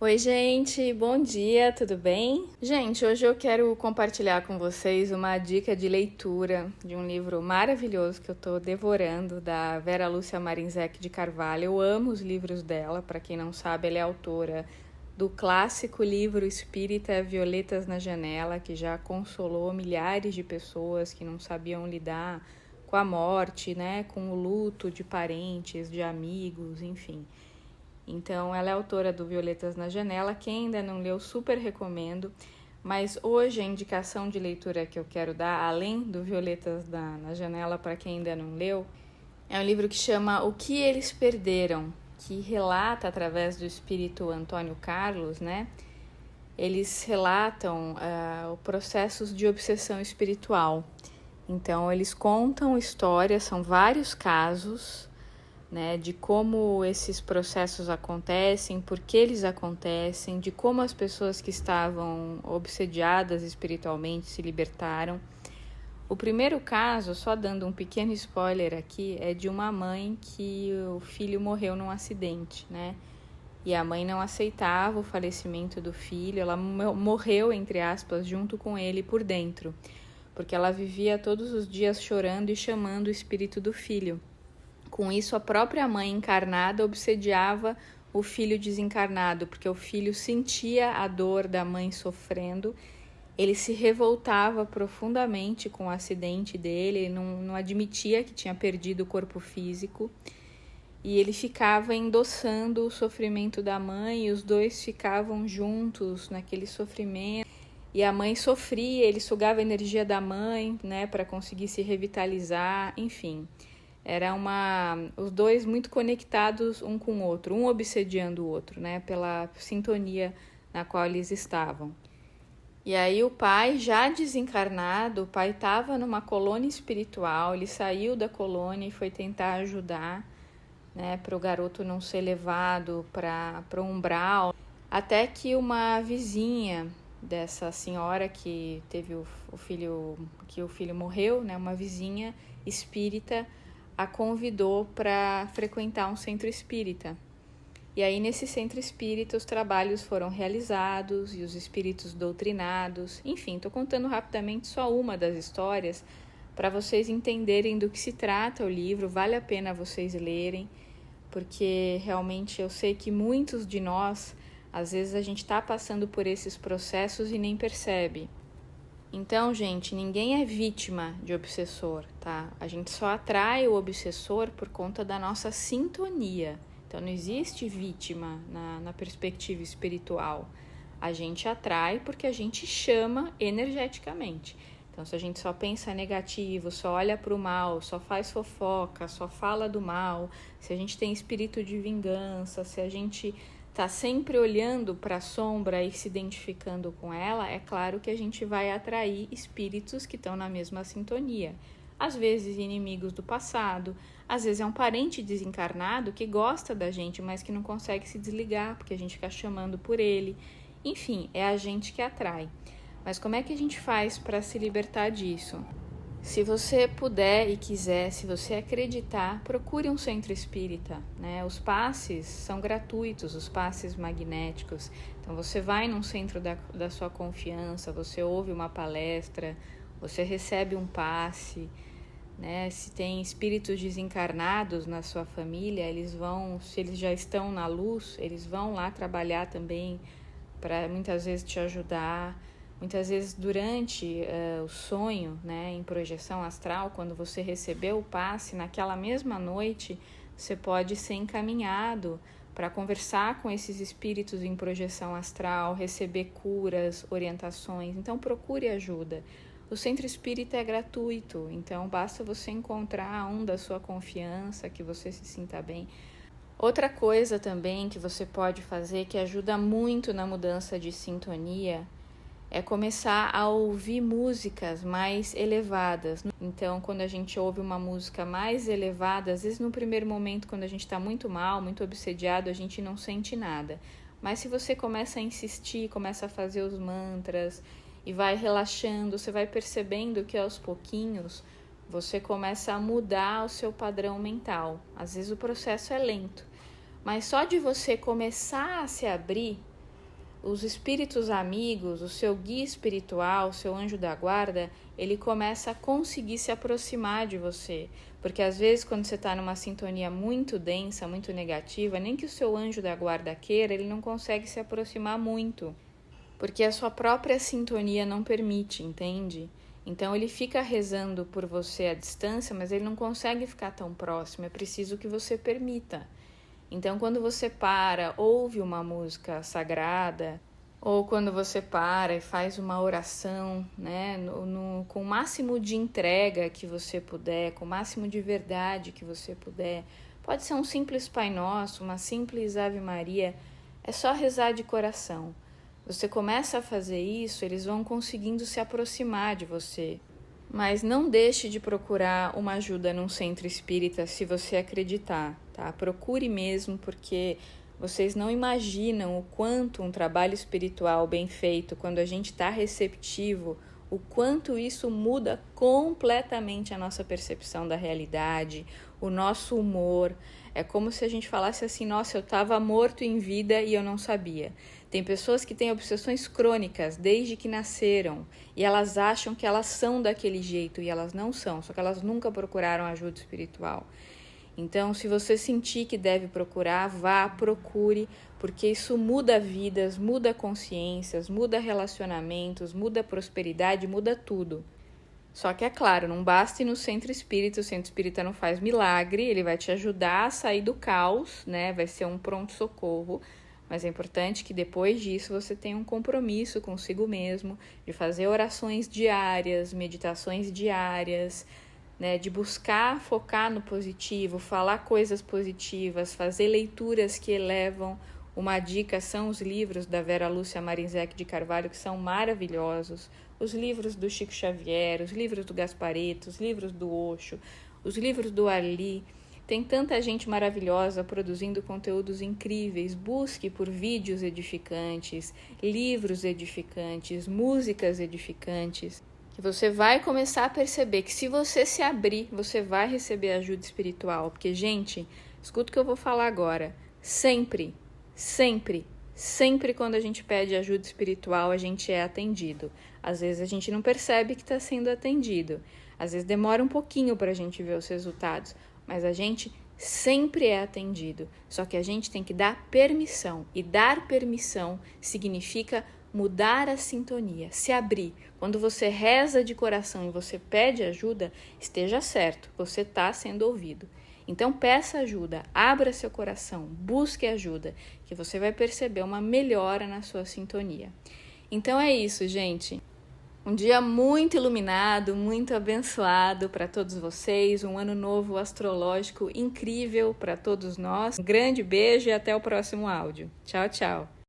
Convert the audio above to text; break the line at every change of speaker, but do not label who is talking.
Oi, gente, bom dia, tudo bem? Gente, hoje eu quero compartilhar com vocês uma dica de leitura de um livro maravilhoso que eu tô devorando, da Vera Lúcia Marinzec de Carvalho. Eu amo os livros dela, para quem não sabe, ela é autora do clássico livro espírita Violetas na Janela, que já consolou milhares de pessoas que não sabiam lidar com a morte, né, com o luto de parentes, de amigos, enfim. Então, ela é autora do Violetas na Janela. Quem ainda não leu, super recomendo. Mas hoje a indicação de leitura que eu quero dar, além do Violetas na Janela, para quem ainda não leu, é um livro que chama O que Eles Perderam, que relata, através do espírito Antônio Carlos, né? Eles relatam processos de obsessão espiritual. Então, eles contam histórias, são vários casos, né, de como esses processos acontecem, por que eles acontecem, de como as pessoas que estavam obsediadas espiritualmente se libertaram. O primeiro caso, só dando um pequeno spoiler aqui, é de uma mãe que o filho morreu num acidente, né? E a mãe não aceitava o falecimento do filho, ela morreu, entre aspas, junto com ele por dentro, porque ela vivia todos os dias chorando e chamando o espírito do filho. Com isso, a própria mãe encarnada obsediava o filho desencarnado, porque o filho sentia a dor da mãe sofrendo, ele se revoltava profundamente com o acidente dele, ele não admitia que tinha perdido o corpo físico, e ele ficava endossando o sofrimento da mãe, e os dois ficavam juntos naquele sofrimento, e a mãe sofria, ele sugava a energia da mãe, né, para conseguir se revitalizar, enfim. Era os dois muito conectados um com o outro, um obsediando o outro, né, pela sintonia na qual eles estavam. E aí o pai, já desencarnado, o pai estava numa colônia espiritual, ele saiu da colônia e foi tentar ajudar, né, para o garoto não ser levado para o umbral, até que uma vizinha dessa senhora que teve o filho morreu, né, uma vizinha espírita, a convidou para frequentar um centro espírita. E aí, nesse centro espírita, os trabalhos foram realizados e os espíritos doutrinados. Enfim, estou contando rapidamente só uma das histórias para vocês entenderem do que se trata o livro. Vale a pena vocês lerem, porque realmente eu sei que muitos de nós, às vezes a gente está passando por esses processos e nem percebe. Então, gente, ninguém é vítima de obsessor, tá? A gente só atrai o obsessor por conta da nossa sintonia. Então, não existe vítima na perspectiva espiritual. A gente atrai porque a gente chama energeticamente. Então, se a gente só pensa negativo, só olha para o mal, só faz fofoca, só fala do mal, se a gente tem espírito de vingança, se a gente está sempre olhando para a sombra e se identificando com ela, é claro que a gente vai atrair espíritos que estão na mesma sintonia. Às vezes inimigos do passado, às vezes é um parente desencarnado que gosta da gente, mas que não consegue se desligar, porque a gente fica chamando por ele. Enfim, é a gente que atrai. Mas como é que a gente faz para se libertar disso? Se você puder e quiser, se você acreditar, procure um centro espírita, né? Os passes são gratuitos, os passes magnéticos. Então você vai num centro da sua confiança, você ouve uma palestra, você recebe um passe, né? Se tem espíritos desencarnados na sua família, eles vão, se eles já estão na luz, eles vão lá trabalhar também para muitas vezes te ajudar. Muitas vezes durante o sonho, né, em projeção astral, quando você recebeu o passe, naquela mesma noite, você pode ser encaminhado para conversar com esses espíritos em projeção astral, receber curas, orientações. Então procure ajuda. O centro espírita é gratuito, então basta você encontrar um da sua confiança, que você se sinta bem. Outra coisa também que você pode fazer, que ajuda muito na mudança de sintonia, é começar a ouvir músicas mais elevadas. Então, quando a gente ouve uma música mais elevada, às vezes no primeiro momento, quando a gente está muito mal, muito obsediado, a gente não sente nada. Mas se você começa a insistir, começa a fazer os mantras e vai relaxando, você vai percebendo que aos pouquinhos você começa a mudar o seu padrão mental. Às vezes o processo é lento, mas só de você começar a se abrir, os espíritos amigos, o seu guia espiritual, o seu anjo da guarda, ele começa a conseguir se aproximar de você. Porque às vezes quando você está numa sintonia muito densa, muito negativa, nem que o seu anjo da guarda queira, ele não consegue se aproximar muito. Porque a sua própria sintonia não permite, entende? Então ele fica rezando por você à distância, mas ele não consegue ficar tão próximo, é preciso que você permita. Então quando você para, ouve uma música sagrada, ou quando você para e faz uma oração, né, com o máximo de entrega que você puder, com o máximo de verdade que você puder, pode ser um simples Pai Nosso, uma simples Ave Maria, é só rezar de coração. Você começa a fazer isso, eles vão conseguindo se aproximar de você. Mas não deixe de procurar uma ajuda num centro espírita se você acreditar, tá? Procure mesmo, porque vocês não imaginam o quanto um trabalho espiritual bem feito, quando a gente está receptivo, o quanto isso muda completamente a nossa percepção da realidade, o nosso humor. É como se a gente falasse assim, nossa, eu estava morto em vida e eu não sabia. Tem pessoas que têm obsessões crônicas desde que nasceram e elas acham que elas são daquele jeito e elas não são, só que elas nunca procuraram ajuda espiritual. Então, se você sentir que deve procurar, vá, procure, porque isso muda vidas, muda consciências, muda relacionamentos, muda prosperidade, muda tudo. Só que é claro, não basta ir no centro espírita, o centro espírita não faz milagre, ele vai te ajudar a sair do caos, né? Vai ser um pronto-socorro, mas é importante que depois disso você tenha um compromisso consigo mesmo, de fazer orações diárias, meditações diárias, né, de buscar focar no positivo, falar coisas positivas, fazer leituras que elevam. Uma dica são os livros da Vera Lúcia Marinzec de Carvalho, que são maravilhosos, os livros do Chico Xavier, os livros do Gasparetto, os livros do Osho, os livros do Ali. Tem tanta gente maravilhosa produzindo conteúdos incríveis. Busque por vídeos edificantes, livros edificantes, músicas edificantes, que você vai começar a perceber que se você se abrir, você vai receber ajuda espiritual. Porque, gente, escuta o que eu vou falar agora. Sempre quando a gente pede ajuda espiritual, a gente é atendido. Às vezes a gente não percebe que está sendo atendido. Às vezes demora um pouquinho para a gente ver os resultados. Mas a gente sempre é atendido. Só que a gente tem que dar permissão. E dar permissão significa mudar a sintonia, se abrir. Quando você reza de coração e você pede ajuda, esteja certo, você está sendo ouvido. Então peça ajuda, abra seu coração, busque ajuda, que você vai perceber uma melhora na sua sintonia. Então é isso, gente. Um dia muito iluminado, muito abençoado para todos vocês, um ano novo astrológico incrível para todos nós. Um grande beijo e até o próximo áudio. Tchau, tchau.